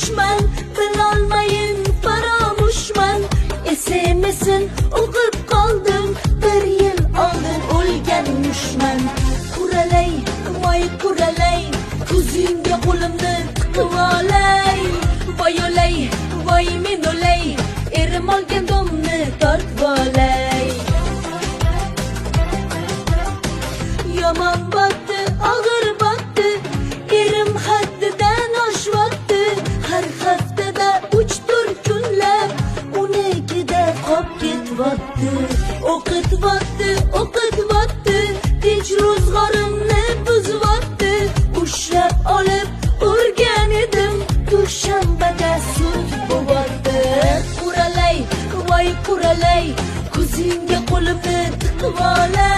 dushman, bilolmayin faramushman. SMS'in o'qib qoldim, bir yil oldin o'lgan dushman. Quralay, voy quralay, ko'zingga qo'limni tiqib olay. Voy o'lay, voy men o'lay, erim olgan domni tortib olay. Yomon botdi, og'ir botdi, erim haddidan oshyapti. Har haftada 3-4 kunlab unikida qolib ketyapti. O'qityapti, tinch ro'zg'orimni buzyapti. Ushlab olib urgan edim, dushanbada sud bo'lyapti. Quralay, voy quralay, ko'zingga qo'limni tiqib olay.